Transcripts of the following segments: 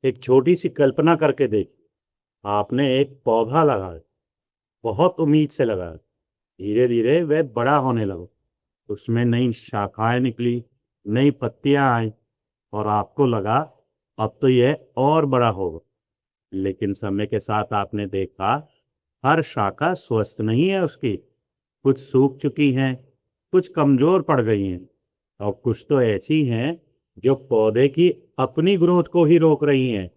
एक छोटी सी कल्पना करके देखिए। आपने एक पौधा लगाया, बहुत उम्मीद से लगाया। धीरे धीरे वह बड़ा होने लगा। उसमें नई शाखाएं निकली, नई पत्तियां आई और आपको लगा अब तो यह और बड़ा होगा। लेकिन समय के साथ आपने देखा हर शाखा स्वस्थ नहीं है उसकी। कुछ सूख चुकी हैं, कुछ कमजोर पड़ गई हैं और कुछ तो ऐसी हैं जो पौधे की अपनी ग्रोथ को ही रोक रही हैं।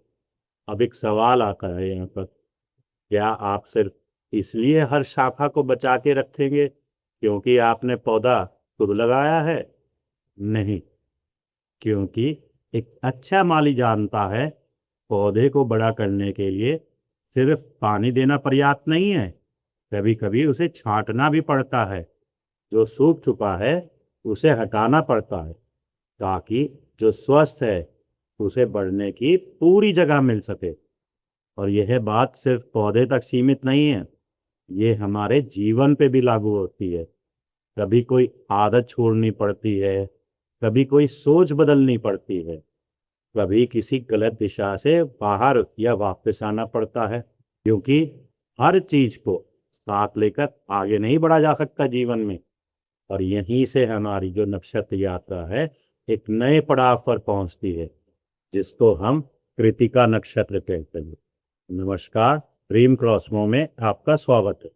अब एक सवाल आता है यहाँ पर, क्या आप सिर्फ इसलिए हर शाखा को बचा के रखेंगे क्योंकि आपने पौधा खुद लगाया है? नहीं, क्योंकि एक अच्छा माली जानता है पौधे को बड़ा करने के लिए सिर्फ पानी देना पर्याप्त नहीं है। कभी कभी उसे छांटना भी पड़ता है। जो सूख चुका है उसे हटाना पड़ता है ताकि जो स्वस्थ है उसे बढ़ने की पूरी जगह मिल सके। और यह बात सिर्फ पौधे तक सीमित नहीं है, ये हमारे जीवन पे भी लागू होती है। कभी कोई आदत छोड़नी पड़ती है, कभी कोई सोच बदलनी पड़ती है, कभी किसी गलत दिशा से बाहर या वापस आना पड़ता है, क्योंकि हर चीज को साथ लेकर आगे नहीं बढ़ा जा सकता जीवन में। और यहीं से हमारी जो नक्षत्र यात्रा है एक नए पड़ाव पर पहुंचती है, जिसको हम कृतिका नक्षत्र कहते हैं। नमस्कार, ड्रीम क्रॉसमो में आपका स्वागत है।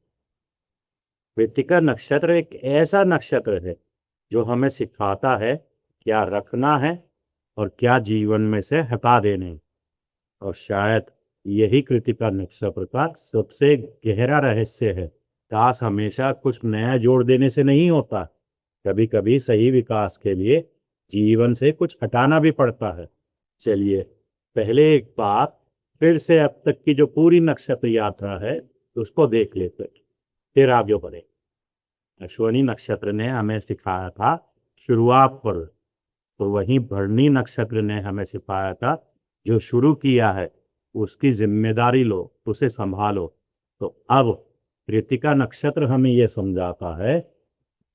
कृतिका नक्षत्र एक ऐसा नक्षत्र है जो हमें सिखाता है क्या रखना है और क्या जीवन में से हटा देने हैं। और शायद यही कृतिका नक्षत्र का सबसे गहरा रहस्य है। विकास हमेशा कुछ नया जोड़ देने से नहीं होता, कभी कभी सही विकास के लिए जीवन से कुछ हटाना भी पड़ता है। चलिए पहले एक बार फिर से अब तक की जो पूरी नक्षत्र यात्रा है उसको देख लेते हैं, फिर आगे बढ़े। अश्विनी नक्षत्र ने हमें सिखाया था शुरुआत पर, तो वहीं भरणी नक्षत्र ने हमें सिखाया था जो शुरू किया है उसकी जिम्मेदारी लो, उसे संभालो। तो अब कृतिका नक्षत्र हमें यह समझाता है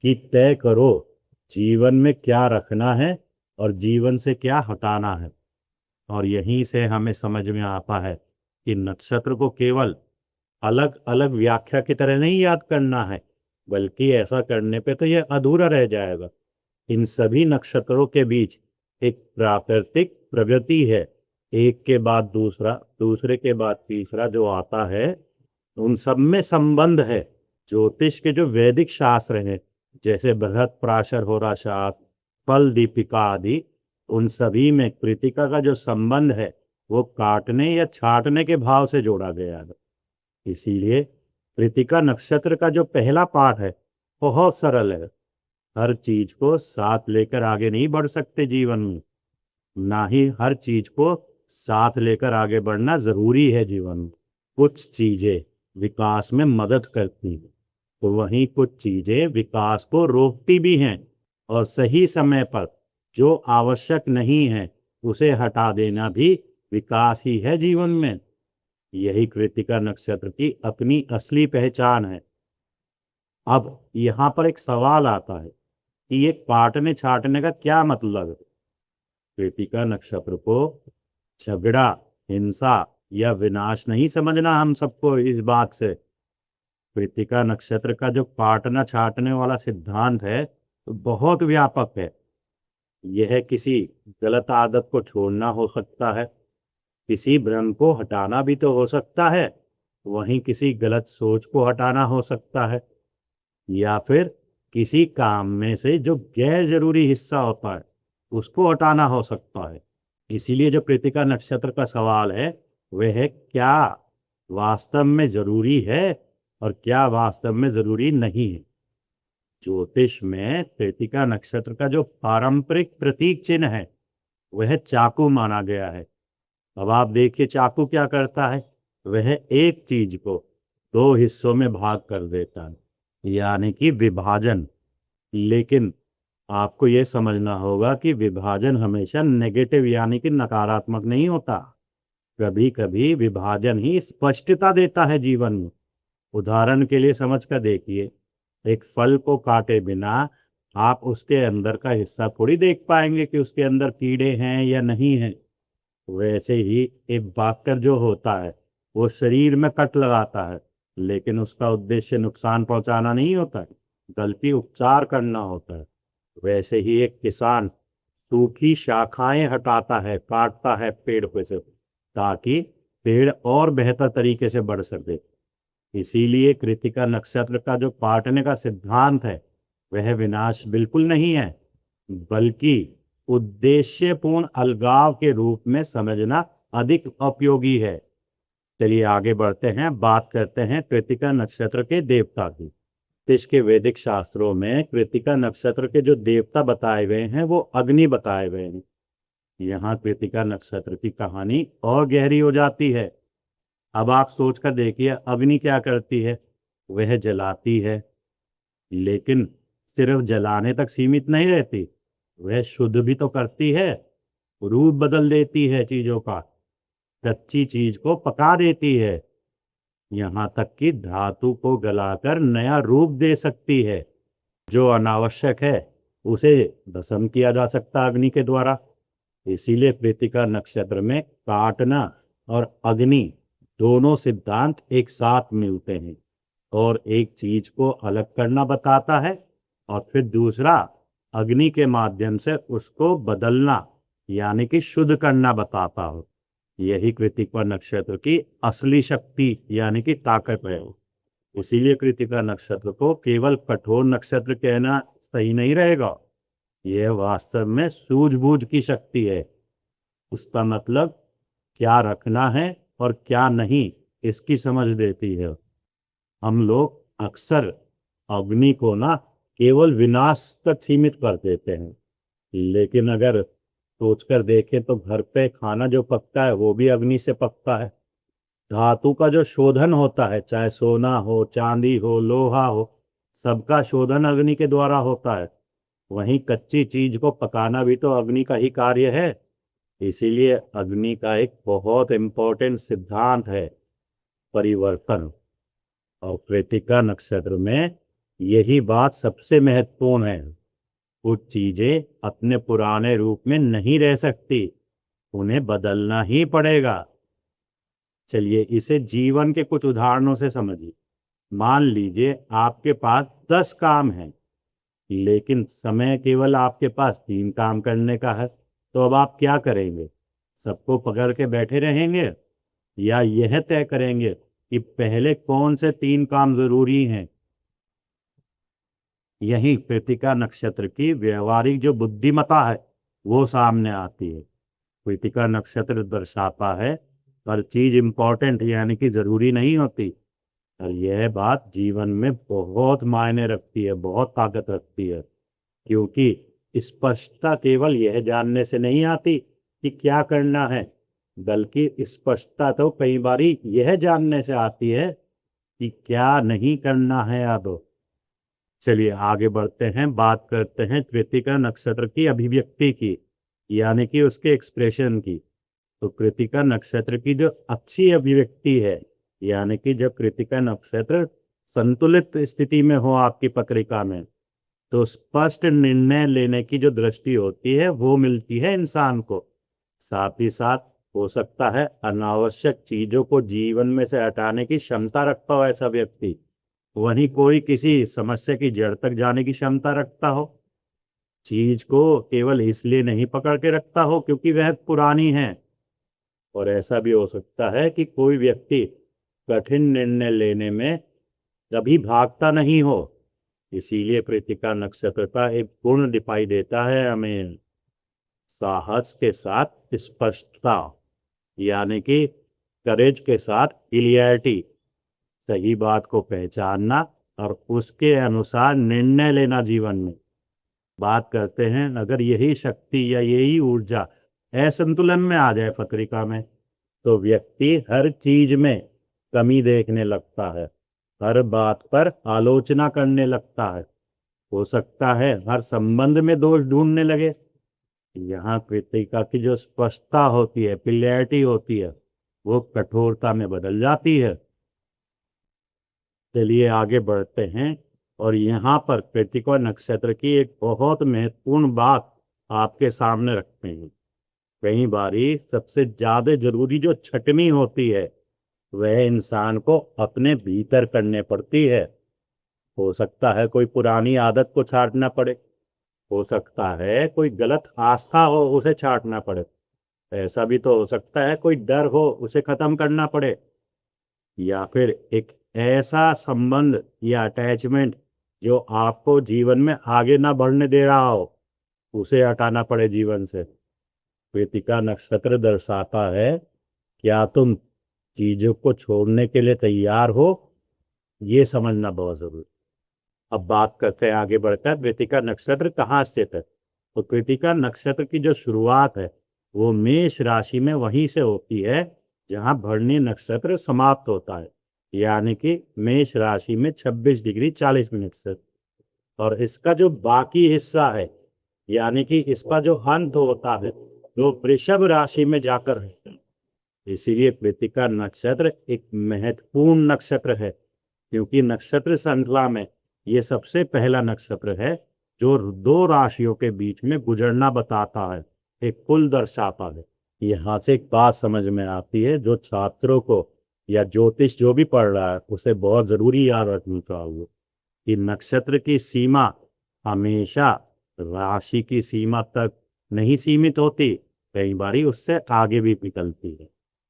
कि तय करो जीवन में क्या रखना है और जीवन से क्या हटाना है। और यहीं से हमें समझ में आता है कि नक्षत्र को केवल अलग अलग व्याख्या की तरह नहीं याद करना है, बल्कि ऐसा करने पे तो यह अधूरा रह जाएगा। इन सभी नक्षत्रों के बीच एक प्राकृतिक प्रगति है, एक के बाद दूसरा, दूसरे के बाद तीसरा जो आता है, उन सब में संबंध है। ज्योतिष के जो वैदिक शास्त्र हैं जैसे बृहत पराशर होरा शास्त्र, फल दीपिका आदि, उन सभी में कृतिका का जो संबंध है वो काटने या छाटने के भाव से जोड़ा गया है। इसीलिए कृतिका नक्षत्र का जो पहला पाठ है बहुत सरल है। हर चीज को साथ लेकर आगे नहीं बढ़ सकते जीवन में, ना ही हर चीज को साथ लेकर आगे बढ़ना जरूरी है जीवन में। कुछ चीजें विकास में मदद करती हैं, तो वहीं कुछ चीजें विकास को रोकती भी हैं। और सही समय पर जो आवश्यक नहीं है उसे हटा देना भी विकास ही है जीवन में। यही कृतिका नक्षत्र की अपनी असली पहचान है। अब यहाँ पर एक सवाल आता है कि ये काटने छाटने का क्या मतलब है? कृतिका नक्षत्र को झगड़ा, हिंसा या विनाश नहीं समझना हम सबको इस बात से। कृतिका नक्षत्र का जो काटना छाटने वाला सिद्धांत है तो बहुत व्यापक है। यह किसी गलत आदत को छोड़ना हो सकता है, किसी भ्रम को हटाना भी तो हो सकता है, वहीं किसी गलत सोच को हटाना हो सकता है, या फिर किसी काम में से जो गैर जरूरी हिस्सा होता है उसको हटाना हो सकता है। इसीलिए जो कृतिका नक्षत्र का सवाल है वह है क्या वास्तव में जरूरी है और क्या वास्तव में जरूरी नहीं है। ज्योतिष में कृतिका नक्षत्र का जो पारंपरिक प्रतीक चिन्ह है वह चाकू माना गया है। अब आप देखिए चाकू क्या करता है, वह एक चीज को दो हिस्सों में भाग कर देता है, यानी कि विभाजन। लेकिन आपको यह समझना होगा कि विभाजन हमेशा नेगेटिव यानी कि नकारात्मक नहीं होता। कभी कभी विभाजन ही स्पष्टता देता है जीवन में। उदाहरण के लिए समझ कर देखिए, एक फल को काटे बिना आप उसके अंदर का हिस्सा थोड़ी देख पाएंगे कि उसके अंदर कीड़े हैं या नहीं हैं। वैसे ही एक बाकर जो होता है वो शरीर में कट लगाता है, लेकिन उसका उद्देश्य नुकसान पहुंचाना नहीं होता है, बल्कि उपचार करना होता है। वैसे ही एक किसान सूखी शाखाएं हटाता है, काटता है पेड़ पे से, ताकि पेड़ और बेहतर तरीके से बढ़ सके। इसीलिए कृतिका नक्षत्र का जो काटने का सिद्धांत है वह विनाश बिल्कुल नहीं है, बल्कि उद्देश्यपूर्ण अलगाव के रूप में समझना अधिक उपयोगी है। चलिए आगे बढ़ते हैं, बात करते हैं कृतिका नक्षत्र के देवता की। देश के वैदिक शास्त्रों में कृतिका नक्षत्र के जो देवता बताए गए हैं वो अग्नि बताए गए हैं। यहाँ कृतिका नक्षत्र की कहानी और गहरी हो जाती है। अब आप सोच कर देखिए, अग्नि क्या करती है? वह जलाती है, लेकिन सिर्फ जलाने तक सीमित नहीं रहती, वह शुद्ध भी तो करती है, रूप बदल देती है चीजों का, कच्ची चीज को पका देती है, यहाँ तक कि धातु को गलाकर नया रूप दे सकती है। जो अनावश्यक है उसे भस्म किया जा सकता अग्नि के द्वारा। इसीलिए कृतिका नक्षत्र में काटना और अग्नि दोनों सिद्धांत एक साथ मिलते हैं, और एक चीज को अलग करना बताता है और फिर दूसरा अग्नि के माध्यम से उसको बदलना यानी कि शुद्ध करना बताता हो। यही कृतिका नक्षत्र की असली शक्ति यानी कि ताकत है। इसीलिए कृतिका नक्षत्र को केवल कठोर नक्षत्र कहना सही नहीं रहेगा, यह वास्तव में सूझबूझ की शक्ति है। उसका मतलब क्या रखना है और क्या नहीं, इसकी समझ देती है। हम लोग अक्सर अग्नि को ना केवल विनाश तक सीमित कर देते हैं, लेकिन अगर सोचकर देखें तो घर पे खाना जो पकता है वो भी अग्नि से पकता है। धातु का जो शोधन होता है, चाहे सोना हो, चांदी हो, लोहा हो, सबका शोधन अग्नि के द्वारा होता है। वहीं कच्ची चीज को पकाना भी तो अग्नि का ही कार्य है। इसीलिए अग्नि का एक बहुत इंपॉर्टेंट सिद्धांत है परिवर्तन, और कृतिका नक्षत्र में यही बात सबसे महत्वपूर्ण है। कुछ चीजें अपने पुराने रूप में नहीं रह सकती, उन्हें बदलना ही पड़ेगा। चलिए इसे जीवन के कुछ उदाहरणों से समझिए। मान लीजिए आपके पास 10 काम हैं, लेकिन समय केवल आपके पास 3 काम करने का है, तो अब आप क्या करेंगे? सबको पकड़ के बैठे रहेंगे या यह तय करेंगे कि पहले कौन से 3 काम जरूरी हैं? यही कृतिका नक्षत्र की व्यवहारिक जो बुद्धिमत्ता है वो सामने आती है। कृतिका नक्षत्र दर्शाता है हर चीज इंपॉर्टेंट यानी कि जरूरी नहीं होती, और यह बात जीवन में बहुत मायने रखती है, बहुत ताकत रखती है। क्योंकि स्पष्टता केवल यह जानने से नहीं आती कि क्या करना है, बल्कि स्पष्टता तो कई बार यह जानने से आती है कि क्या नहीं करना है। अब चलिए आगे बढ़ते हैं, बात करते हैं कृतिका नक्षत्र की अभिव्यक्ति की, यानी कि उसके एक्सप्रेशन की। तो कृतिका नक्षत्र की जो अच्छी अभिव्यक्ति है, यानी कि जब कृतिका नक्षत्र संतुलित स्थिति में हो आपकी पत्रिका में, तो स्पष्ट निर्णय लेने की जो दृष्टि होती है वो मिलती है इंसान को। साथ ही साथ हो सकता है अनावश्यक चीजों को जीवन में से हटाने की क्षमता रखता हो ऐसा व्यक्ति, वहीं कोई किसी समस्या की जड़ तक जाने की क्षमता रखता हो। चीज को केवल इसलिए नहीं पकड़ के रखता हो क्योंकि वह पुरानी है। और ऐसा भी हो सकता है कि कोई व्यक्ति कठिन निर्णय लेने में कभी भागता नहीं हो। इसीलिए कृतिका नक्षत्र का एक गुण दिखाई देता है हमें, साहस के साथ स्पष्टता, यानी कि करेज के साथ क्लियरिटी, सही बात को पहचानना और उसके अनुसार निर्णय लेना जीवन में। बात करते हैं, अगर यही शक्ति या यही ऊर्जा असंतुलन में आ जाए पत्रिका में, तो व्यक्ति हर चीज में कमी देखने लगता है, हर बात पर आलोचना करने लगता है, हो सकता है हर संबंध में दोष ढूंढने लगे। यहाँ कृतिका की जो स्पष्टता होती है, क्लियरिटी होती है, वो कठोरता में बदल जाती है। चलिए आगे बढ़ते हैं, और यहाँ पर कृतिका नक्षत्र की एक बहुत महत्वपूर्ण बात आपके सामने रखते हैं। कई बारी सबसे ज्यादा जरूरी जो छटनी होती है वह इंसान को अपने भीतर करने पड़ती है। हो सकता है कोई पुरानी आदत को छाटना पड़े, हो सकता है कोई गलत आस्था हो उसे छाटना पड़े, ऐसा भी तो हो सकता है कोई डर हो उसे खत्म करना पड़े, या फिर एक ऐसा संबंध या अटैचमेंट जो आपको जीवन में आगे ना बढ़ने दे रहा हो उसे हटाना पड़े जीवन से। कृतिका नक्षत्र दर्शाता है क्या तुम चीजों को छोड़ने के लिए तैयार हो, ये समझना बहुत जरूरी। अब बात करते हैं आगे बढ़कर कृतिका नक्षत्र कहाँ स्थित है। तो कृतिका नक्षत्र की जो शुरुआत है वो मेष राशि में वहीं से होती है जहां भरणी नक्षत्र समाप्त होता है, यानी कि मेष राशि में 26 डिग्री 40 मिनट से। और इसका जो बाकी हिस्सा है यानी कि इसका जो अंत होता है वो वृषभ राशि में जाकर है। इसीलिए कृतिका नक्षत्र एक महत्वपूर्ण नक्षत्र है, क्योंकि नक्षत्र श्रृंखला में ये सबसे पहला नक्षत्र है जो दो राशियों के बीच में गुजरना बताता है, एक कुल दर्शाता है। यहाँ से एक बात समझ में आती है जो छात्रों को या ज्योतिष जो भी पढ़ रहा है उसे बहुत जरूरी याद रखनी चाहिए कि नक्षत्र की सीमा हमेशा राशि की सीमा तक नहीं सीमित होती, कई बारी उससे आगे भी निकलती है।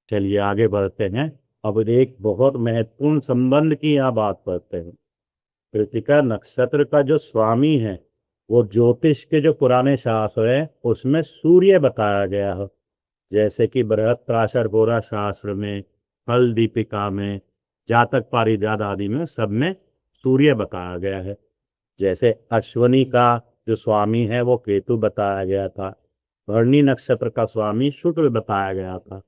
चलिए आगे बढ़ते हैं। अब एक बहुत महत्वपूर्ण संबंध की यहाँ बात करते हैं। कृतिका नक्षत्र का जो स्वामी है वो ज्योतिष के जो पुराने शास्त्र है उसमें सूर्य बताया गया है, जैसे कि बृहत्पराशर गोरा शास्त्र में, फल दीपिका में, जातक पारिजात आदि में सब में सूर्य बताया गया है। जैसे अश्वनी का जो स्वामी है वो केतु बताया गया था, भरणी नक्षत्र का स्वामी शुक्र बताया गया था,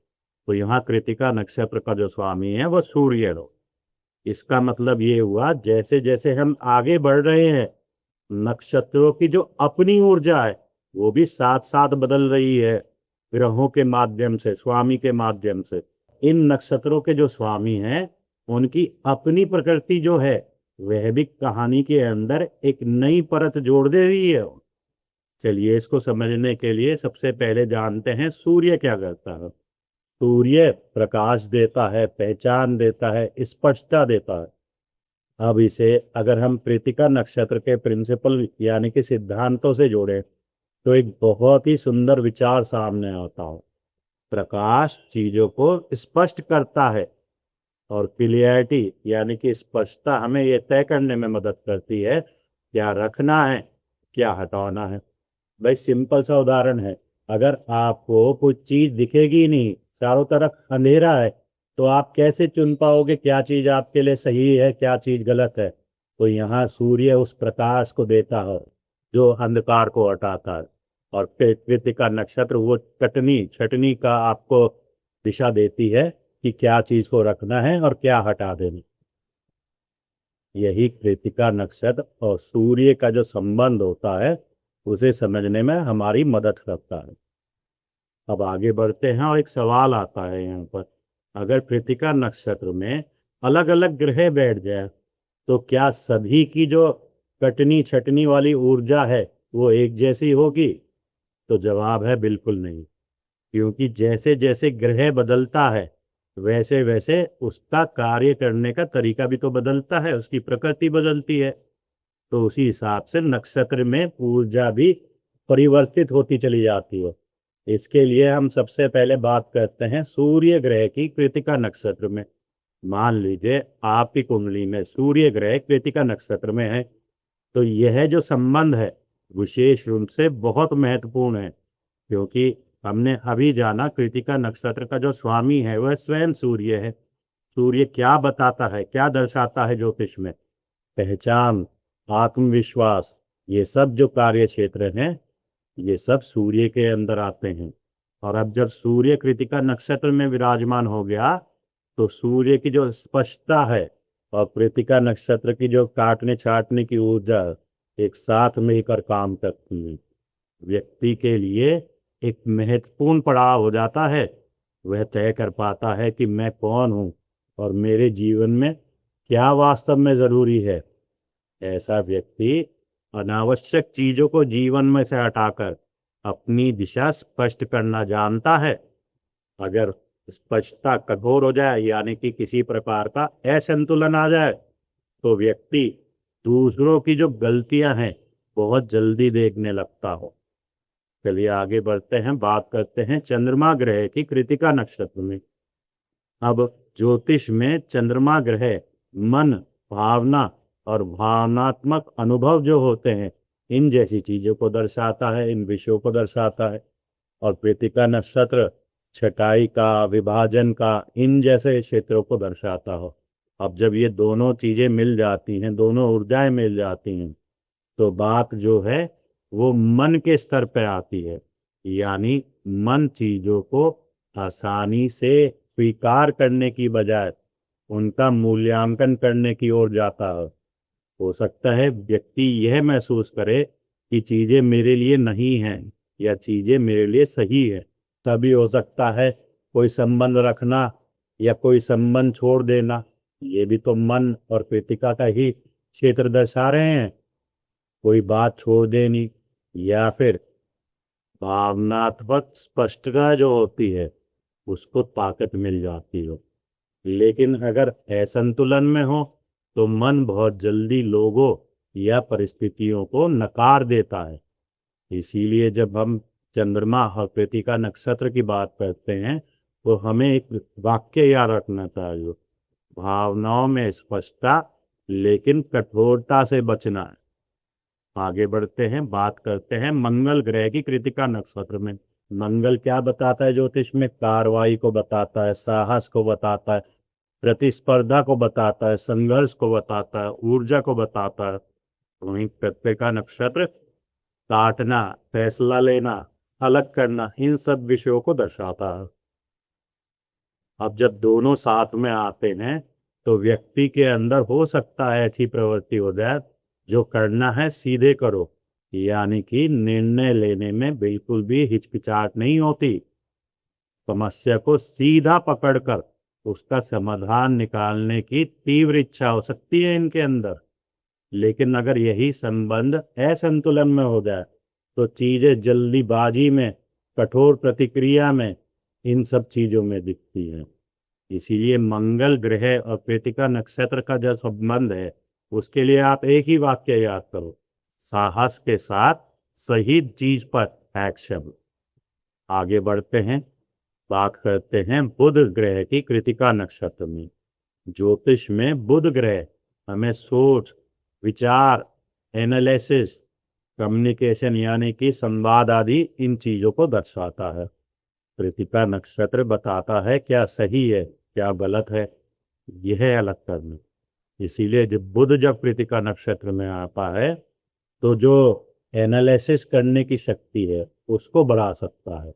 तो यहाँ कृतिका नक्षत्र का जो स्वामी है वो सूर्य है। इसका मतलब ये हुआ जैसे जैसे हम आगे बढ़ रहे हैं नक्षत्रों की जो अपनी ऊर्जा है वो भी साथ साथ बदल रही है ग्रहों के माध्यम से, स्वामी के माध्यम से। इन नक्षत्रों के जो स्वामी हैं उनकी अपनी प्रकृति जो है वह भी कहानी के अंदर एक नई परत जोड़ दे रही है। चलिए इसको समझने के लिए सबसे पहले जानते हैं सूर्य क्या करता है। सूर्य प्रकाश देता है, पहचान देता है, स्पष्टता देता है। अब इसे अगर हम कृतिका नक्षत्र के प्रिंसिपल यानी कि सिद्धांतों से जोड़ें तो एक बहुत ही सुंदर विचार सामने आता है। प्रकाश चीजों को स्पष्ट करता है और क्लियरिटी यानी कि स्पष्टता हमें यह तय करने में मदद करती है क्या रखना है क्या हटाना है। भाई सिंपल सा उदाहरण है, अगर आपको कोई चीज दिखेगी नहीं, चारों तरफ अंधेरा है, तो आप कैसे चुन पाओगे क्या चीज आपके लिए सही है क्या चीज गलत है। तो यहाँ सूर्य उस प्रकाश को देता है जो अंधकार को हटाता है, और कृतिका नक्षत्र वो छटनी का आपको दिशा देती है कि क्या चीज को रखना है और क्या हटा देना। यही कृतिका नक्षत्र और सूर्य का जो संबंध होता है उसे समझने में हमारी मदद करता है। अब आगे बढ़ते हैं और एक सवाल आता है यहाँ पर, अगर कृतिका नक्षत्र में अलग अलग ग्रह बैठ जाए तो क्या सभी की जो कटनी छटनी वाली ऊर्जा है वो एक जैसी होगी। तो जवाब है बिल्कुल नहीं, क्योंकि जैसे जैसे ग्रह बदलता है वैसे वैसे उसका कार्य करने का तरीका भी तो बदलता है, उसकी प्रकृति बदलती है। तो उसी हिसाब से नक्षत्र में ऊर्जा भी परिवर्तित होती चली जाती है। इसके लिए हम सबसे पहले बात करते हैं सूर्य ग्रह की कृतिका नक्षत्र में। मान लीजिए आपकी कुंडली में सूर्य ग्रह कृतिका नक्षत्र में है, तो यह जो संबंध है विशेष रूप से बहुत महत्वपूर्ण है, क्योंकि हमने अभी जाना कृतिका नक्षत्र का जो स्वामी है वह स्वयं सूर्य है। सूर्य क्या बताता है, क्या दर्शाता है ज्योतिष में, पहचान, आत्मविश्वास, ये सब जो कार्य क्षेत्र हैं ये सब सूर्य के अंदर आते हैं। और अब जब सूर्य कृतिका नक्षत्र में विराजमान हो गया तो सूर्य की जो स्पष्टता है और कृतिका नक्षत्र की जो काटने छाटने की ऊर्जा एक साथ मिलकर काम करती है। व्यक्ति के लिए एक महत्वपूर्ण पड़ाव हो जाता है, वह तय कर पाता है कि मैं कौन हूँ और मेरे जीवन में क्या वास्तव में जरूरी है। ऐसा व्यक्ति अनावश्यक चीजों को जीवन में से हटाकर अपनी दिशा स्पष्ट करना जानता है। अगर स्पष्टता कठोर हो जाए यानी कि किसी प्रकार का असंतुलन आ जाए तो व्यक्ति दूसरों की जो गलतियां हैं बहुत जल्दी देखने लगता हो। चलिए आगे बढ़ते हैं, बात करते हैं चंद्रमा ग्रह की कृतिका नक्षत्र में। अब ज्योतिष में चंद्रमा ग्रह मन, भावना और भावनात्मक अनुभव जो होते हैं इन जैसी चीजों को दर्शाता है, इन विषयों को दर्शाता है। और कृतिका नक्षत्र छटाई का, विभाजन का, इन जैसे क्षेत्रों को दर्शाता हो। अब जब ये दोनों चीजें मिल जाती हैं, दोनों ऊर्जाएं मिल जाती हैं, तो बात जो है वो मन के स्तर पे आती है। यानी मन चीजों को आसानी से स्वीकार करने की बजाय उनका मूल्यांकन करने की ओर जाता है। हो सकता है व्यक्ति यह महसूस करे कि चीजें मेरे लिए नहीं हैं या चीजें मेरे लिए सही है। तभी हो सकता है कोई संबंध रखना या कोई संबंध छोड़ देना, ये भी तो मन और कृतिका का ही क्षेत्र दर्शा रहे हैं। कोई बात छोड़ देनी या फिर भावनात्मक स्पष्टता जो होती है उसको ताकत मिल जाती हो। लेकिन अगर असंतुलन में हो तो मन बहुत जल्दी लोगों या परिस्थितियों को नकार देता है। इसीलिए जब हम चंद्रमा और कृतिका नक्षत्र की बात करते हैं तो हमें एक वाक्य याद रखना चाहिए, भावनाओं में स्पष्टता लेकिन कठोरता से बचना है। आगे बढ़ते हैं, बात करते हैं मंगल ग्रह की कृतिका नक्षत्र में। मंगल क्या बताता है ज्योतिष में? कार्रवाई को बताता है, साहस को बताता है, प्रतिस्पर्धा को बताता है, संघर्ष को बताता है, ऊर्जा को बताता है। वहीं कृतिका नक्षत्र काटना, फैसला लेना, अलग करना, इन सब विषयों को दर्शाता है। अब जब दोनों साथ में आते हैं तो व्यक्ति के अंदर हो सकता है ऐसी प्रवृत्ति हो जाए, जो करना है सीधे करो, यानी कि निर्णय लेने में बिल्कुल भी हिचकिचाहट नहीं होती। समस्या को सीधा पकड़कर उसका समाधान निकालने की तीव्र इच्छा हो सकती है इनके अंदर। लेकिन अगर यही संबंध असंतुलन में हो जाए तो चीजें जल्दीबाजी में, कठोर प्रतिक्रिया में, इन सब चीजों में दिखती है। इसीलिए मंगल ग्रह और कृतिका नक्षत्र का जो संबंध है उसके लिए आप एक ही वाक्य याद करो, साहस के साथ सही चीज पर एक्शन। आगे बढ़ते हैं, बात करते हैं बुध ग्रह की कृतिका नक्षत्र में। ज्योतिष में बुध ग्रह हमें सोच, विचार, एनालिसिस, कम्युनिकेशन यानी कि संवाद आदि इन चीजों को दर्शाता है। कृतिका नक्षत्र बताता है क्या सही है, क्या गलत है, यह अलग करना। इसीलिए जब बुध जब कृतिका नक्षत्र में आता है तो जो एनालिसिस करने की शक्ति है उसको बढ़ा सकता है।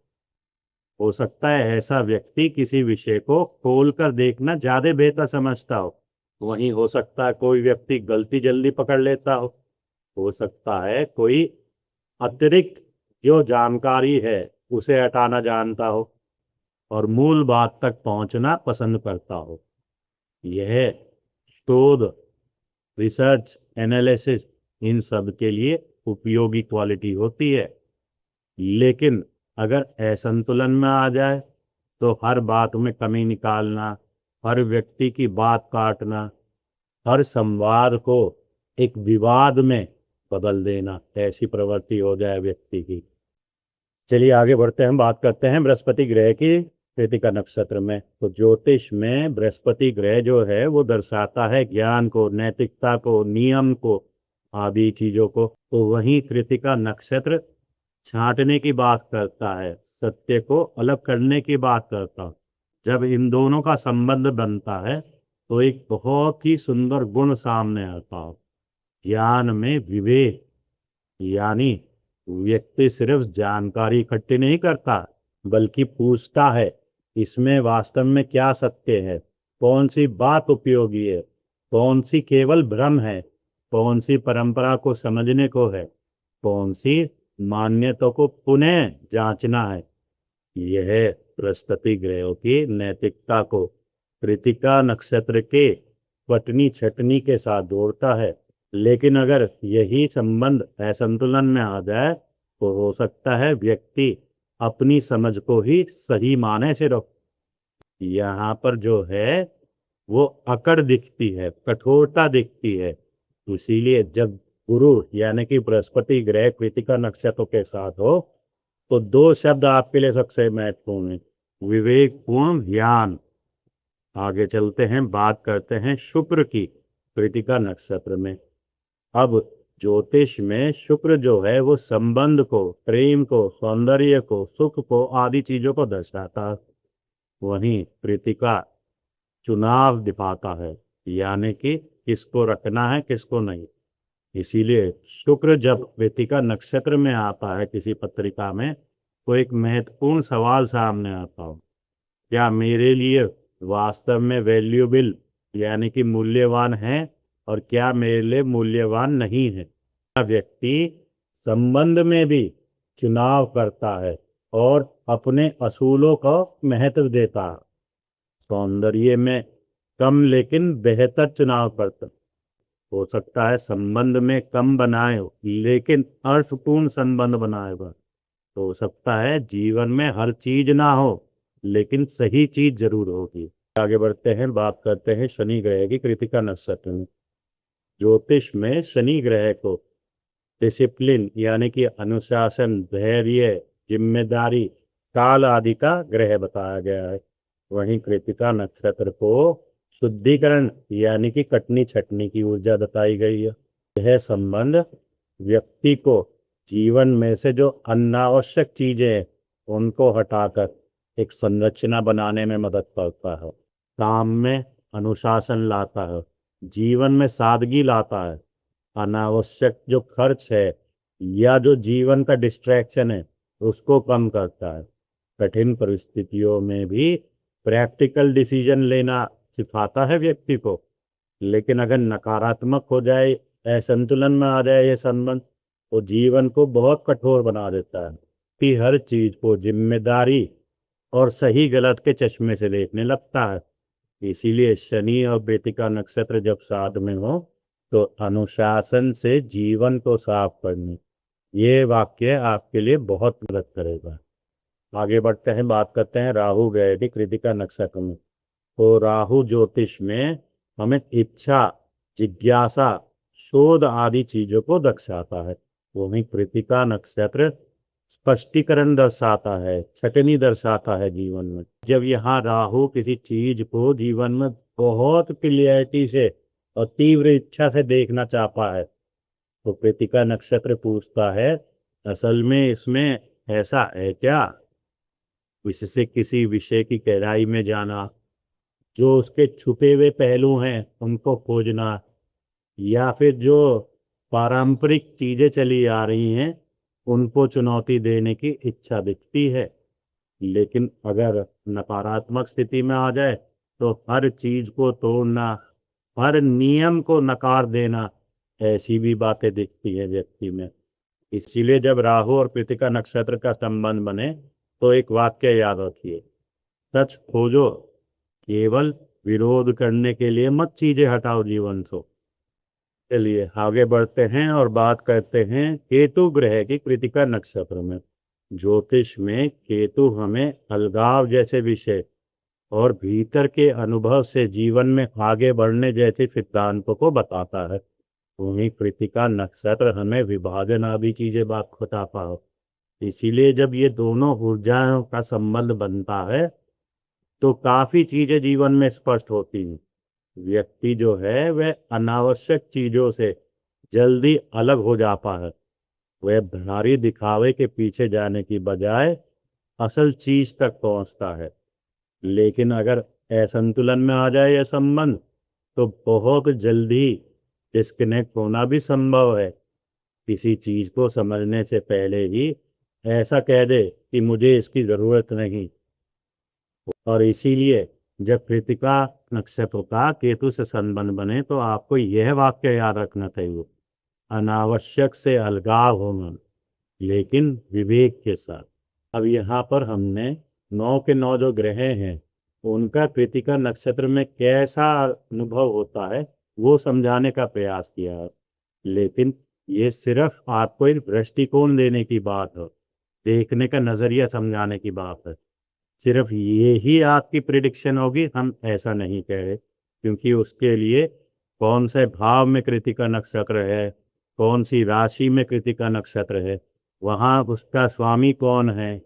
हो सकता है ऐसा व्यक्ति किसी विषय को खोलकर देखना ज्यादा बेहतर समझता हो। वहीं हो सकता है कोई व्यक्ति गलती जल्दी पकड़ लेता हो सकता है कोई अतिरिक्त जो जानकारी है उसे हटाना जानता हो और मूल बात तक पहुंचना पसंद करता हो। यह शोध, रिसर्च, एनालिसिस इन सब के लिए उपयोगी क्वालिटी होती है। लेकिन अगर असंतुलन में आ जाए तो हर बात में कमी निकालना, हर व्यक्ति की बात काटना, हर संवाद को एक विवाद में बदल देना, ऐसी प्रवृत्ति हो जाए व्यक्ति की। चलिए आगे बढ़ते हैं, बात करते हैं बृहस्पति ग्रह की कृतिका नक्षत्र में। तो ज्योतिष में बृहस्पति ग्रह जो है वो दर्शाता है ज्ञान को, नैतिकता को, नियम को, आदि चीजों को। तो वहीं कृतिका नक्षत्र छांटने की बात करता है, सत्य को अलग करने की बात करता है। जब इन दोनों का संबंध बनता है तो एक बहुत ही सुंदर गुण सामने आता है, ज्ञान में विवेक। यानी व्यक्ति सिर्फ जानकारी इकट्ठी नहीं करता बल्कि पूछता है इसमें वास्तव में क्या सत्य है, कौन सी बात उपयोगी है, कौन सी केवल भ्रम है, कौन सी परंपरा को समझने को है, कौन सी मान्यता को पुनः जांचना है। यह बृहस्पति ग्रहों की नैतिकता को कृतिका नक्षत्र के पटनी छटनी के साथ जोड़ता है। लेकिन अगर यही संबंध असंतुलन में आ जाए तो हो सकता है व्यक्ति अपनी समझ को ही सही माने से रख। यहाँ पर जो है वो अकड़ दिखती है, कठोरता दिखती है। इसीलिए जब गुरु यानी कि बृहस्पति ग्रह कृतिका नक्षत्र के साथ हो तो दो शब्द आपके लिए सबसे महत्वपूर्ण है, विवेकपूर्ण ज्ञान। आगे चलते हैं, बात करते हैं शुक्र की कृतिका नक्षत्र में। अब ज्योतिष में शुक्र जो है वो संबंध को, प्रेम को, सौंदर्य को, सुख को आदि चीजों को दर्शाता है। वहीं कृतिका चुनाव दिखाता है, यानी कि किसको रखना है किसको नहीं। इसीलिए शुक्र जब कृतिका नक्षत्र में आता है किसी पत्रिका में तो एक महत्वपूर्ण सवाल सामने आता हो, क्या मेरे लिए वास्तव में वैल्यूएबल यानी कि मूल्यवान है और क्या मेरे लिए मूल्यवान नहीं है। व्यक्ति संबंध में भी चुनाव करता है और अपने असूलों को महत्व देता है। सौंदर्य में कम लेकिन बेहतर चुनाव करता हो सकता है, संबंध में कम बनाए हो लेकिन अर्थपूर्ण संबंध बनाए हो। तो हो सकता है जीवन में हर चीज ना हो लेकिन सही चीज जरूर होगी। आगे बढ़ते हैं, बात करते हैं शनि ग्रह की कृतिका नक्षत्र में। ज्योतिष में शनि ग्रह को डिसिप्लिन यानी कि अनुशासन, धैर्य, जिम्मेदारी, काल आदि का ग्रह बताया गया है। वहीं कृतिका नक्षत्र को शुद्धिकरण यानी कि कटनी छटनी की ऊर्जा बताई गई है। यह संबंध व्यक्ति को जीवन में से जो अनावश्यक चीजें हैं उनको हटाकर एक संरचना बनाने में मदद करता है, काम में अनुशासन लाता है, जीवन में सादगी लाता है, अनावश्यक जो खर्च है या जो जीवन का डिस्ट्रैक्शन है उसको कम करता है। कठिन परिस्थितियों में भी प्रैक्टिकल डिसीजन लेना सिखाता है व्यक्ति को। लेकिन अगर नकारात्मक हो जाए, असंतुलन में आ जाए ये संबंध तो जीवन को बहुत कठोर बना देता है कि हर चीज को जिम्मेदारी और सही गलत के चश्मे से देखने लगता है। इसीलिए शनि और कृतिका नक्षत्र जब साथ में हो तो अनुशासन से जीवन को साफ करनी, ये वाक्य आपके लिए बहुत मदद करेगा। आगे बढ़ते हैं, बात करते हैं राहु ग्रह की कृतिका नक्षत्र में। तो राहु ज्योतिष में हमें इच्छा, जिज्ञासा, शोध आदि चीजों को दर्शाता है। वहीं कृतिका नक्षत्र स्पष्टीकरण दर्शाता है, छटनी दर्शाता है जीवन में। जब यहाँ राहु किसी चीज को जीवन में बहुत क्लियरिटी से और तीव्र इच्छा से देखना चाहता है तो कृतिका नक्षत्र पूछता है, असल में इसमें ऐसा है क्या। इससे किसी विषय की गहराई में जाना, जो उसके छुपे हुए पहलू हैं उनको खोजना, या फिर जो पारंपरिक चीजें चली आ रही हैं उनको चुनौती देने की इच्छा दिखती है। लेकिन अगर नकारात्मक स्थिति में आ जाए तो हर चीज को तोड़ना, हर नियम को नकार देना, ऐसी भी बातें दिखती है व्यक्ति में। इसीलिए जब राहु और कृतिका नक्षत्र का संबंध बने तो एक वाक्य याद रखिए, सच खोजो, केवल विरोध करने के लिए मत चीजें हटाओ जीवन से। चलिए आगे बढ़ते हैं और बात करते हैं केतु ग्रह की कृतिका नक्षत्र में। ज्योतिष में केतु हमें अलगाव जैसे विषय और भीतर के अनुभव से जीवन में आगे बढ़ने जैसे सिद्धांतों को बताता है। वहीं कृतिका नक्षत्र हमें विभाजन आदि चीजें बात बताता है। इसीलिए जब ये दोनों ऊर्जाओं का संबंध बनता है तो काफी चीजें जीवन में स्पष्ट होती हैं। व्यक्ति जो है वह अनावश्यक चीजों से जल्दी अलग हो जाता है। वह भारी दिखावे के पीछे जाने की बजाय असल चीज तक पहुंचता है। लेकिन अगर असंतुलन में आ जाए यह संबंध तो बहुत जल्दी डिस्कनेक्ट होना भी संभव है। किसी चीज को समझने से पहले ही ऐसा कह दे कि मुझे इसकी जरूरत नहीं। और इसीलिए जब कृतिका नक्षत्र का केतु से संबंध बने तो आपको यह वाक्य याद रखना चाहिए, अनावश्यक से अलगाव होना लेकिन विवेक के साथ। अब यहाँ पर हमने 9 के 9 जो ग्रह हैं उनका कृतिका नक्षत्र में कैसा अनुभव होता है वो समझाने का प्रयास किया है। लेकिन ये सिर्फ आपको एक दृष्टिकोण देने की बात है, देखने का नजरिया समझाने की बात है। सिर्फ ये ही आपकी प्रिडिक्शन होगी, हम ऐसा नहीं कह रहे, क्योंकि उसके लिए कौन से भाव में कृतिका नक्षत्र है, कौन सी राशि में कृतिका नक्षत्र है, वहाँ उसका स्वामी कौन है,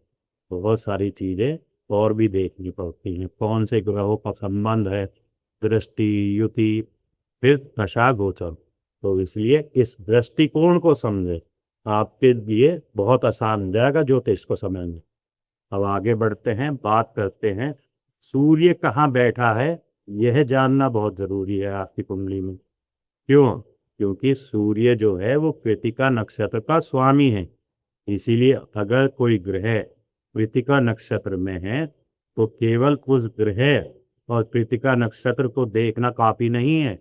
बहुत सारी चीजें और भी देखनी पड़ती हैं। कौन से ग्रहों का संबंध है, दृष्टि, युति, फिर दशा गोचर। तो इसलिए इस दृष्टिकोण को समझे, आपके लिए बहुत आसान हो जाएगा ज्योतिष को समझना। अब आगे बढ़ते हैं, बात करते हैं सूर्य कहाँ बैठा है। यह जानना बहुत जरूरी है आपकी कुंडली में। क्यों? क्योंकि सूर्य जो है वो कृतिका नक्षत्र का स्वामी है। इसीलिए अगर कोई ग्रह कृतिका नक्षत्र में है तो केवल उस ग्रह और कृतिका नक्षत्र को देखना काफी नहीं है।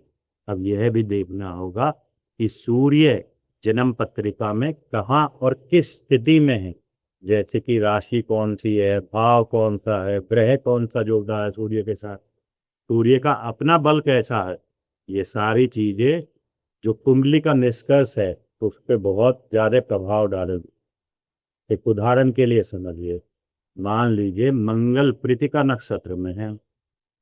अब यह भी देखना होगा कि सूर्य जन्म पत्रिका में कहाँ और किस स्थिति में है। जैसे कि राशि कौन सी है, भाव कौन सा है, ग्रह कौन सा जुड़ रहा है सूर्य के साथ, सूर्य का अपना बल कैसा है। ये सारी चीजें जो कुंडली का निष्कर्ष है तो उस पर बहुत ज्यादा प्रभाव डालेगी। एक उदाहरण के लिए समझिए, मान लीजिए मंगल कृतिका नक्षत्र में है।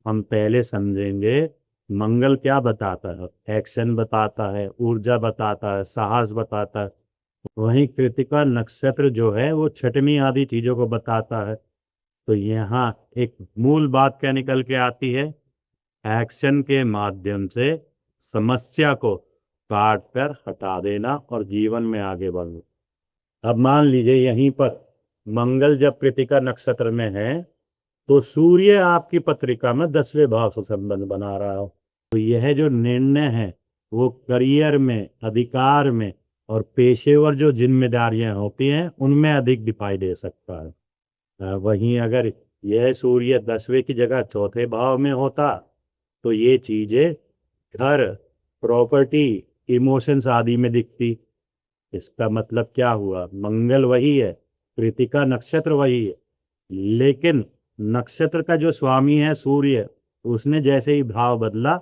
हम पहले समझेंगे मंगल क्या बताता है। एक्शन बताता है, ऊर्जा बताता है, साहस बताता है। वहीं कृतिका नक्षत्र जो है वो छटनी आदि चीजों को बताता है। तो यहाँ एक मूल बात क्या निकल के आती है, एक्शन के माध्यम से समस्या को काट कर हटा देना और जीवन में आगे बढ़ना। अब मान लीजिए यहीं पर मंगल जब कृतिका नक्षत्र में है तो सूर्य आपकी पत्रिका में 10वें भाव से संबंध बना रहा हो, तो यह जो निर्णय है वो करियर में, अधिकार में और पेशेवर जो जिम्मेदारियां होती हैं उनमें अधिक दिखाई दे सकता है। वहीं अगर यह सूर्य 10वें की जगह 4थे भाव में होता तो ये चीजें घर, प्रॉपर्टी, इमोशंस आदि में दिखती। इसका मतलब क्या हुआ, मंगल वही है, कृतिका नक्षत्र वही है, लेकिन नक्षत्र का जो स्वामी है सूर्य, उसने जैसे ही भाव बदला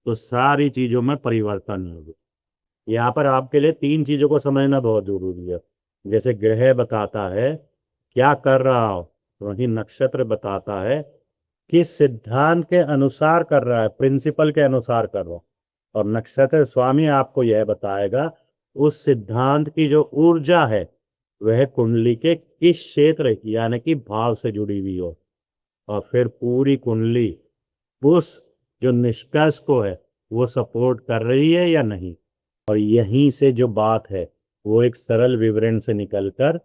तो सारी चीजों में परिवर्तन हो गया। यहाँ पर आपके लिए 3 चीजों को समझना बहुत जरूरी है। जैसे ग्रह बताता है क्या कर रहा हो, वही नक्षत्र बताता है किस सिद्धांत के अनुसार कर रहा है, प्रिंसिपल के अनुसार कर रहा हो। और नक्षत्र स्वामी आपको यह बताएगा उस सिद्धांत की जो ऊर्जा है वह कुंडली के किस क्षेत्र यानी कि भाव से जुड़ी हुई हो, और फिर पूरी कुंडली उस जो निष्कर्ष को है वो सपोर्ट कर रही है या नहीं। और यहीं से जो बात है वो एक सरल विवरण से निकलकर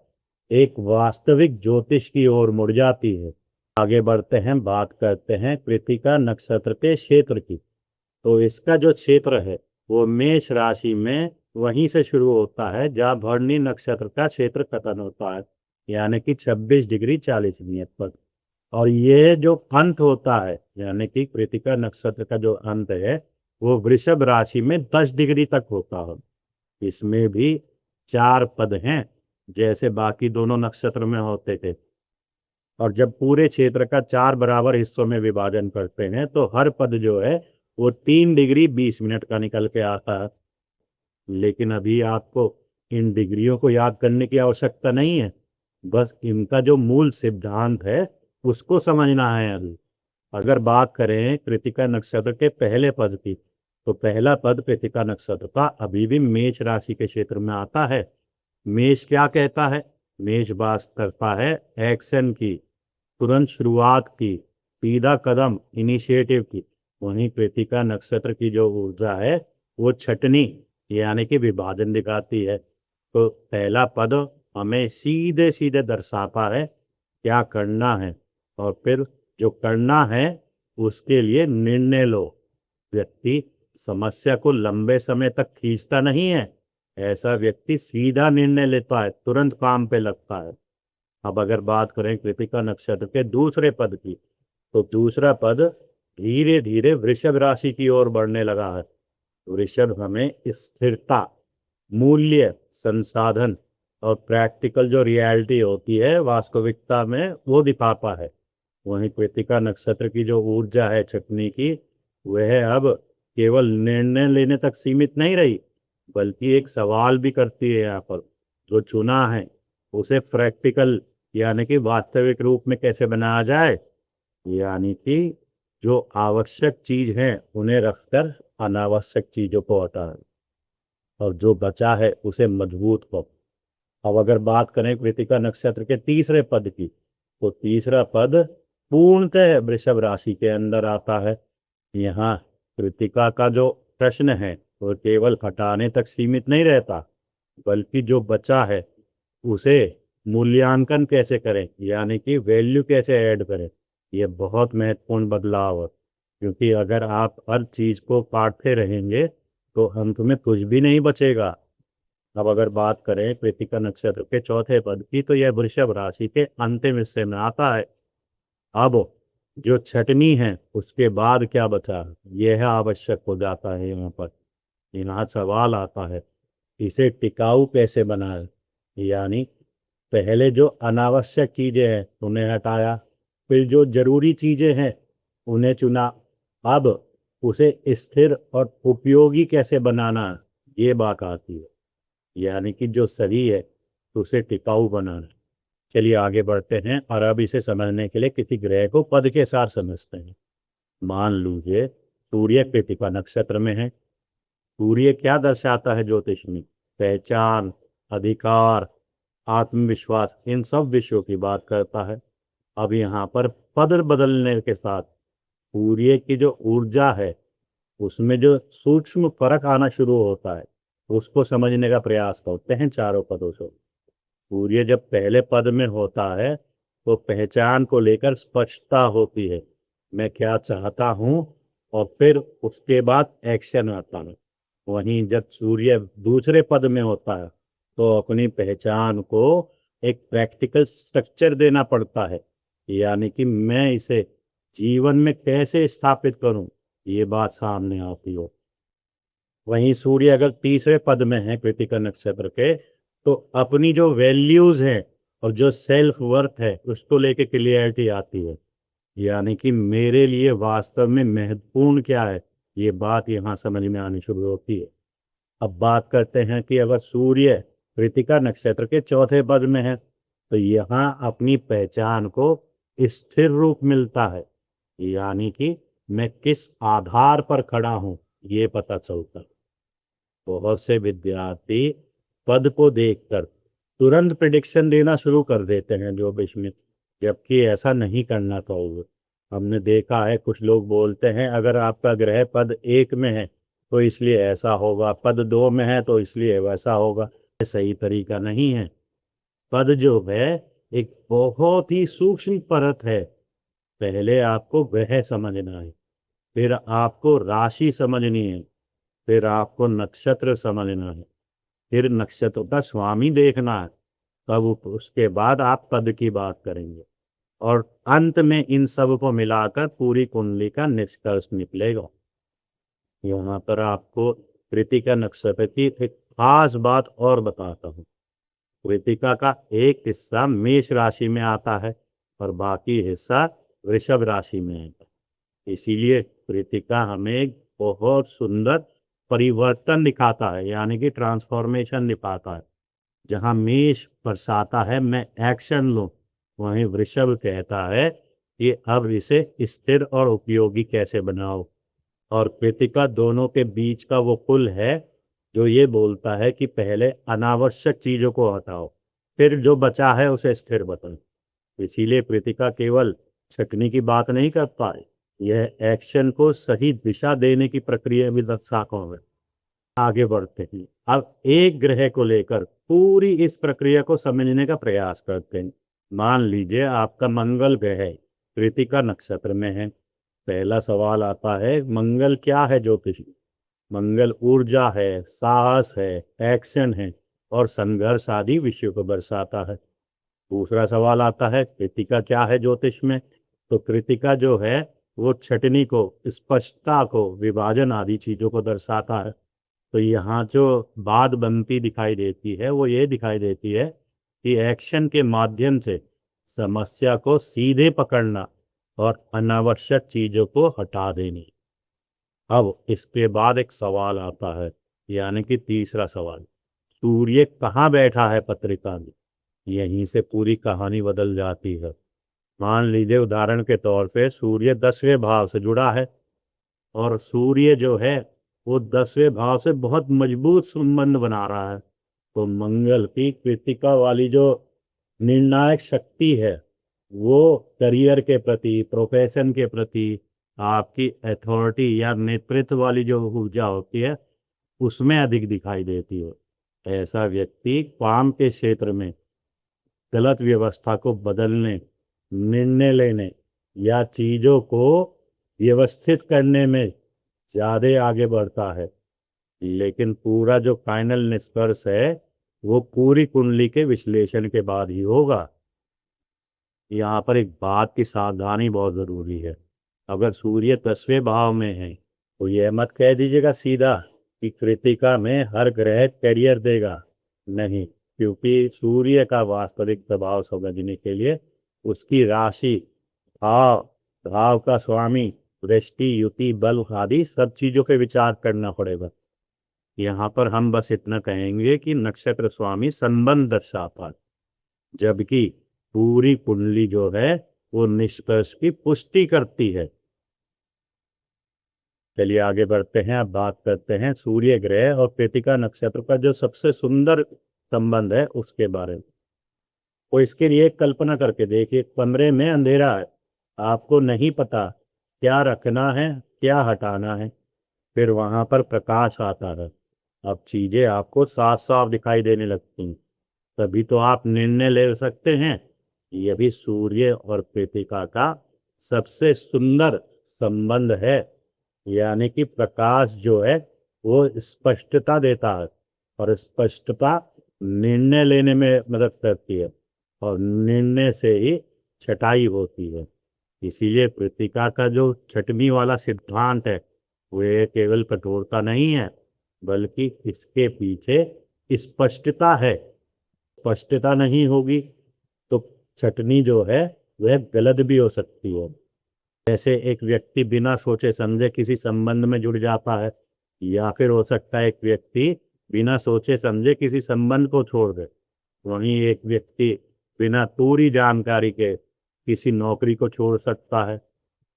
एक वास्तविक ज्योतिष की ओर मुड़ जाती है। आगे बढ़ते हैं, बात करते हैं कृतिका नक्षत्र के क्षेत्र की। तो इसका जो क्षेत्र है वो मेष राशि में वहीं से शुरू होता है जहाँ भरणी नक्षत्र का क्षेत्र खत्म होता है, यानी कि 26 डिग्री 40 मिनट पर। और ये जो अंत होता है यानी कि कृतिका नक्षत्र का जो अंत है वो वृषभ राशि में 10 डिग्री तक होता है। इसमें भी 4 पद हैं जैसे बाकी दोनों नक्षत्र में होते थे। और जब पूरे क्षेत्र का 4 बराबर हिस्सों में विभाजन करते हैं तो हर पद जो है वो 3 डिग्री 20 मिनट का निकल के आता है। लेकिन अभी आपको इन डिग्रियों को याद करने की आवश्यकता नहीं है, बस इनका जो मूल सिद्धांत है उसको समझना है। अभी अगर बात करें कृतिका नक्षत्र के पहले पद की, तो पहला पद कृतिका नक्षत्र का अभी भी मेष राशि के क्षेत्र में आता है। मेष क्या कहता है, मेष बात करता है एक्शन की, तुरंत शुरुआत की, सीधा कदम, इनिशिएटिव की। वहीं कृतिका नक्षत्र की जो ऊर्जा है वो छटनी यानी कि विभाजन दिखाती है। तो पहला पद हमें सीधे सीधे दर्शाता है क्या करना है, और फिर जो करना है उसके लिए निर्णय लो। व्यक्ति समस्या को लंबे समय तक खींचता नहीं है, ऐसा व्यक्ति सीधा निर्णय लेता है, तुरंत काम पे लगता है। अब अगर बात करें कृतिका नक्षत्र के दूसरे पद की, तो दूसरा पद धीरे धीरे वृषभ राशि की ओर बढ़ने लगा है। वृषभ हमें स्थिरता, मूल्य, संसाधन और प्रैक्टिकल जो रियलिटी होती है वास्तविकता में वो दिखाता है। वहीं कृतिका नक्षत्र की जो ऊर्जा है छटनी की, वह अब केवल निर्णय लेने तक सीमित नहीं रही, बल्कि एक सवाल भी करती है यहाँ पर। जो चुना है उसे प्रैक्टिकल यानी कि वास्तविक रूप में कैसे बनाया जाए, यानी कि जो आवश्यक चीज है उन्हें रखकर अनावश्यक चीजों को हटाए और जो बचा है उसे मजबूत करो। अब अगर बात करें कृतिका नक्षत्र के तीसरे पद की, तो तीसरा पद पूर्णतः वृषभ राशि के अंदर आता है। यहाँ कृतिका का जो प्रश्न है वो केवल हटाने तक सीमित नहीं रहता, बल्कि जो बचा है उसे मूल्यांकन कैसे करें, यानी कि वैल्यू कैसे ऐड करें। ये बहुत महत्वपूर्ण बदलाव है, क्योंकि अगर आप हर चीज को काटते रहेंगे तो अंत में कुछ भी नहीं बचेगा। अब अगर बात करें कृतिका नक्षत्र के चौथे पद की, तो यह वृषभ राशि के अंतिम हिस्से में आता है। अब जो छटनी है उसके बाद क्या बचा है यह आवश्यक हो जाता है। यहाँ पर यहाँ सवाल आता है इसे टिकाऊ कैसे बनाए, यानी पहले जो अनावश्यक चीजें हैं उन्हें हटाया, फिर जो जरूरी चीजें हैं उन्हें चुना, अब उसे स्थिर और उपयोगी कैसे बनाना ये बात आती है, यानी कि जो सही है उसे टिकाऊ बनाना। चलिए आगे बढ़ते हैं और अब इसे समझने के लिए किसी ग्रह को पद के साथ समझते हैं। मान लीजिए सूर्य कृतिका नक्षत्र में है। सूर्य क्या दर्शाता है ज्योतिष में? पहचान, अधिकार, आत्मविश्वास, इन सब विषयों की बात करता है। अब यहाँ पर पद बदलने के साथ सूर्य की जो ऊर्जा है उसमें जो सूक्ष्म फर्क आना शुरू होता है उसको समझने का प्रयास करते हैं चारों पदों से। सूर्य जब पहले पद में होता है तो पहचान को लेकर स्पष्टता होती है, मैं क्या चाहता हूँ, और फिर उसके बाद एक्शन आता है। वहीं जब सूर्य दूसरे पद में होता है तो अपनी पहचान को एक प्रैक्टिकल स्ट्रक्चर देना पड़ता है, यानी कि मैं इसे जीवन में कैसे स्थापित करूं ये बात सामने आती हो। वहीं सूर्य अगर तीसरे पद में है कृतिका नक्षत्र के, तो अपनी जो वैल्यूज हैं और जो सेल्फ वर्थ है उसको लेके क्लियरिटी आती है, यानी कि मेरे लिए वास्तव में महत्वपूर्ण क्या है ये बात यहाँ समझ में आनी शुरू होती है। अब बात करते हैं कि अगर सूर्य कृतिका नक्षत्र के चौथे पद में है तो यहाँ अपनी पहचान को स्थिर रूप मिलता है, यानी कि मैं किस आधार पर खड़ा हूँ ये पता चलता है। बहुत से विद्यार्थी पद को देखकर तुरंत प्रिडिक्शन देना शुरू कर देते हैं ज्योतिष में, जबकि ऐसा नहीं करना चाहिए। हमने देखा है कुछ लोग बोलते हैं अगर आपका ग्रह पद 1 में है तो इसलिए ऐसा होगा, पद 2 में है तो इसलिए वैसा होगा। ये सही तरीका नहीं है। पद जो है एक बहुत ही सूक्ष्म परत है। पहले आपको ग्रह समझना है, फिर आपको राशि समझनी है, फिर आपको नक्षत्र समझना है, फिर नक्षत्र का स्वामी देखना है, तब उसके बाद आप पद की बात करेंगे और अंत में इन सब को मिलाकर पूरी कुंडली का निष्कर्ष निकलेगा। यहाँ पर आपको कृतिका नक्षत्र की एक खास बात और बताता हूँ। कृतिका का एक हिस्सा मेष राशि में आता है और बाकी हिस्सा वृषभ राशि में है। इसीलिए कृतिका हमें एक बहुत सुंदर परिवर्तन दिखाता है, यानी कि ट्रांसफॉर्मेशन दिखाता है। जहां मेष दर्शाता है मैं एक्शन लूं, वहीं वृषभ कहता है कि अब इसे स्थिर और उपयोगी कैसे बनाओ। और कृतिका दोनों के बीच का वो पुल है जो ये बोलता है कि पहले अनावश्यक चीजों को हटाओ, फिर जो बचा है उसे स्थिर बनाओ। इसीलिए कृतिका केवल छटनी की बात नहीं करता है, यह एक्शन को सही दिशा देने की प्रक्रिया भी दर्शाता है। आगे बढ़ते हैं, अब एक ग्रह को लेकर पूरी इस प्रक्रिया को समझने का प्रयास करते हैं। मान लीजिए आपका मंगल ग्रह कृतिका नक्षत्र में है। पहला सवाल आता है मंगल क्या है ज्योतिष? मंगल ऊर्जा है, साहस है, एक्शन है और संघर्ष आदि विषयों को दर्शाता है। दूसरा सवाल आता है कृतिका क्या है ज्योतिष में? तो कृतिका जो है वो छटनी को, स्पष्टता को, विभाजन आदि चीजों को दर्शाता है। तो यहाँ जो बात बनती दिखाई देती है वो ये दिखाई देती है कि एक्शन के माध्यम से समस्या को सीधे पकड़ना और अनावश्यक चीजों को हटा देनी। अब इसके बाद एक सवाल आता है, यानी कि तीसरा सवाल, सूर्य कहाँ बैठा है पत्रिका में, यहीं से पूरी कहानी बदल जाती है। मान लीजिए उदाहरण के तौर पे सूर्य 10वें भाव से जुड़ा है और सूर्य जो है वो 10वें भाव से बहुत मजबूत संबंध बना रहा है, तो मंगल की कृतिका वाली जो निर्णायक शक्ति है वो करियर के प्रति, प्रोफेशन के प्रति, आपकी अथॉरिटी या नेतृत्व वाली जो ऊर्जा होती है उसमें अधिक दिखाई देती है। ऐसा व्यक्ति काम के क्षेत्र में गलत व्यवस्था को बदलने, निर्णय लेने या चीजों को व्यवस्थित करने में ज्यादा आगे बढ़ता है। लेकिन पूरा जो फाइनल निष्कर्ष है वो पूरी कुंडली के विश्लेषण के बाद ही होगा। यहाँ पर एक बात की सावधानी बहुत जरूरी है। अगर सूर्य 10वें भाव में है तो यह मत कह दीजिएगा सीधा कि कृतिका में हर ग्रह करियर देगा, नहीं, क्योंकि सूर्य का वास्तविक प्रभाव समझने के लिए उसकी राशि, भाव, भाव का स्वामी, दृष्टि, युति, बल आदि सब चीजों के विचार करना पड़ेगा। यहाँ पर हम बस इतना कहेंगे कि नक्षत्र स्वामी संबंध दर्शाता है, जबकि पूरी कुंडली जो है वो निष्कर्ष की पुष्टि करती है। चलिए आगे बढ़ते हैं। अब बात करते हैं सूर्य ग्रह और कृतिका नक्षत्र का जो सबसे सुंदर संबंध है उसके बारे में। तो इसके लिए कल्पना करके देखिए, कमरे में अंधेरा है, आपको नहीं पता क्या रखना है क्या हटाना है, फिर वहां पर प्रकाश आता है, अब चीजें आपको साफ साफ दिखाई देने लगती हैं, तभी तो आप निर्णय ले सकते हैं। यह भी सूर्य और कृतिका का सबसे सुंदर संबंध है, यानी कि प्रकाश जो है वो स्पष्टता देता है और स्पष्टता निर्णय लेने में मदद करती है और निर्णय से ही छटाई होती है। इसीलिए कृतिका का जो छटनी वाला सिद्धांत है वो केवल कठोरता नहीं है, बल्कि इसके पीछे स्पष्टता है। स्पष्टता नहीं होगी तो छटनी जो है वह गलत भी हो सकती है। जैसे एक व्यक्ति बिना सोचे समझे किसी संबंध में जुड़ जाता है, या फिर हो सकता है एक व्यक्ति बिना सोचे समझे किसी संबंध को छोड़ दे। वहीं एक व्यक्ति बिना पूरी जानकारी के किसी नौकरी को छोड़ सकता है।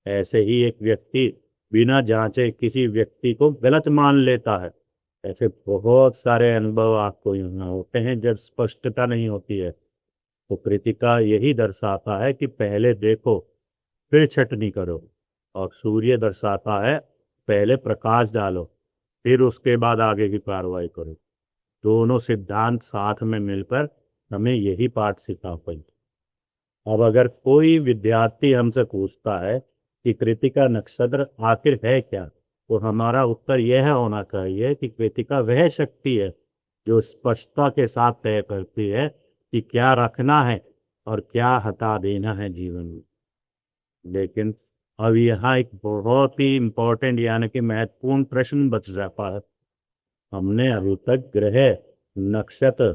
ऐसे ही एक व्यक्ति बिना जांचे किसी व्यक्ति को गलत मान लेता है। ऐसे बहुत सारे अनुभव आपको यहाँ होते हैं जब स्पष्टता नहीं होती है। तो कृतिका यही दर्शाता है कि पहले देखो फिर छटनी करो, और सूर्य दर्शाता है पहले प्रकाश डालो फिर उसके बाद आगे की कार्रवाई करो। दोनों सिद्धांत साथ में मिलकर हमें यही पाठ सिखा पाए। अब अगर कोई विद्यार्थी हमसे पूछता है कि कृतिका नक्षत्र आखिर है क्या, तो हमारा उत्तर यह होना चाहिए कि कृतिका वह शक्ति है जो स्पष्टता के साथ तय करती है कि क्या रखना है और क्या हटा देना है जीवन में। लेकिन अब यहाँ एक बहुत ही इम्पोर्टेंट यानी कि महत्वपूर्ण प्रश्न बच जाता है। हमने अभी तक ग्रह, नक्षत्र,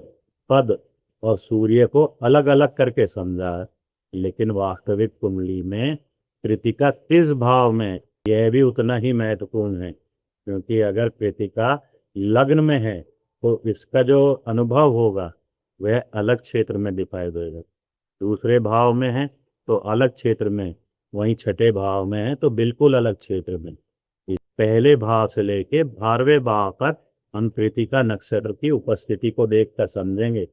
पद और सूर्य को अलग अलग करके समझा है, लेकिन वास्तविक कुंडली में कृतिका किस भाव में यह भी उतना ही महत्वपूर्ण है, क्योंकि अगर कृतिका लग्न में है तो इसका जो अनुभव होगा वह अलग क्षेत्र में दिखाई देगा। दूसरे भाव में है तो अलग क्षेत्र में, वहीं छठे भाव में है तो बिल्कुल अलग क्षेत्र में। पहले भाव से लेके 12वें भाव पर हम कृतिका नक्षत्र की उपस्थिति को देखकर समझेंगे,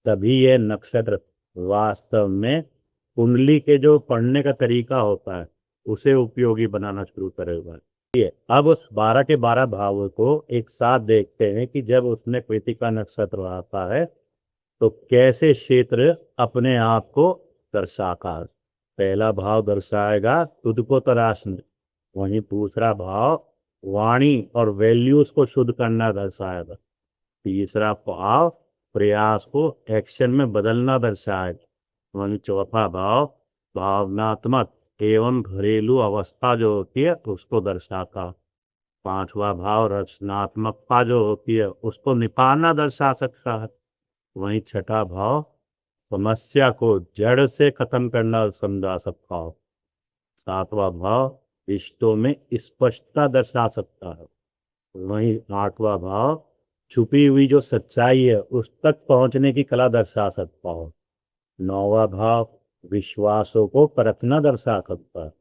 तभी यह नक्षत्र वास्तव में कुंडली के जो पढ़ने का तरीका होता है उसे उपयोगी बनाना शुरू करेगा। अब उस 12 के 12 भावों को एक साथ देखते हैं कि जब उसमें कृतिका नक्षत्र आता है तो कैसे क्षेत्र अपने आप को दर्शाता है। पहला भाव दर्शाएगा खुद को तराशने, वहीं दूसरा भाव वाणी और वैल्यूज को शुद्ध करना दर्शाएगा, तीसरा भाव प्रयास को एक्शन में बदलना दर्शाएगा, वहीं चौथा भाव भावनात्मक एवं घरेलू अवस्था जो होती है उसको दर्शाता, पांचवा भाव रचनात्मकता जो होती है उसको निपारना दर्शा सकता है, वहीं छठा भाव समस्या को जड़ से खत्म करना समझा सकता हो, सातवां भाव रिश्तों में स्पष्टता दर्शा सकता है, वहीं 8वां भाव छुपी हुई जो सच्चाई है उस तक पहुंचने की कला दर्शा सकता है। 9वां भाव विश्वासों को परखना दर्शा सकता है।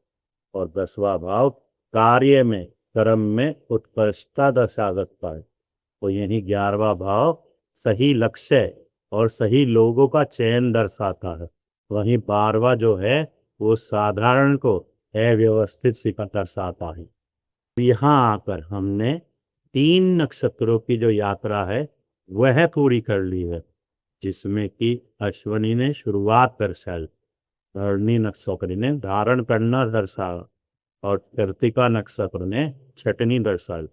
और 10वां भाव कार्य में कर्म में उत्कृष्टता दर्शा सकता है। तो यही 11वां भाव सही लक्ष्य और सही लोगों का चयन दर्शाता है। वहीं 12वां जो है वो साधारण को अव्यवस्थित सिखा दर्शाता है। यहाँ आकर हमने 3 नक्षत्रों की जो यात्रा है वह पूरी कर ली है, जिसमें कि अश्वनी ने शुरुआत दर्शाई, भरणी नक्षत्र ने धारण करना दर्शाया और कृतिका नक्षत्र ने छटनी दर्शाई।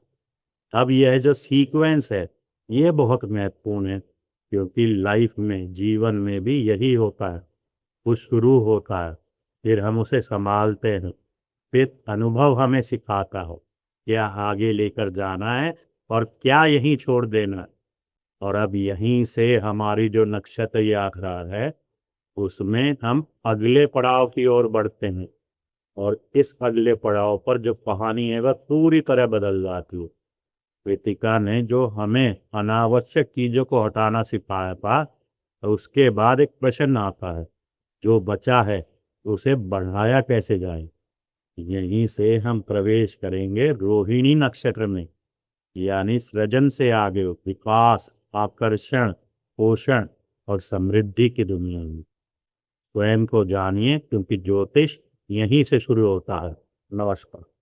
अब यह जो सीक्वेंस है ये बहुत महत्वपूर्ण है, क्योंकि लाइफ में जीवन में भी यही होता है। कुछ शुरू होता है, फिर हम उसे संभालते हैं, फिर अनुभव हमें सिखाता हो क्या आगे लेकर जाना है और क्या यहीं छोड़ देना है। और अब यहीं से हमारी जो नक्षत्र यात्रा है उसमें हम अगले पड़ाव की ओर बढ़ते हैं। और इस अगले पड़ाव पर जो कहानी है वह पूरी तरह बदल जाती है। कृतिका ने जो हमें अनावश्यक चीजों को हटाना सिखाया था, तो उसके बाद एक प्रश्न आता है, जो बचा है उसे बढ़ाया कैसे जाए। यहीं से हम प्रवेश करेंगे रोहिणी नक्षत्र में, यानी सृजन से आगे विकास, आकर्षण, पोषण और समृद्धि की दुनिया में। स्वयं को जानिए, क्योंकि ज्योतिष यहीं से शुरू होता है। नमस्कार।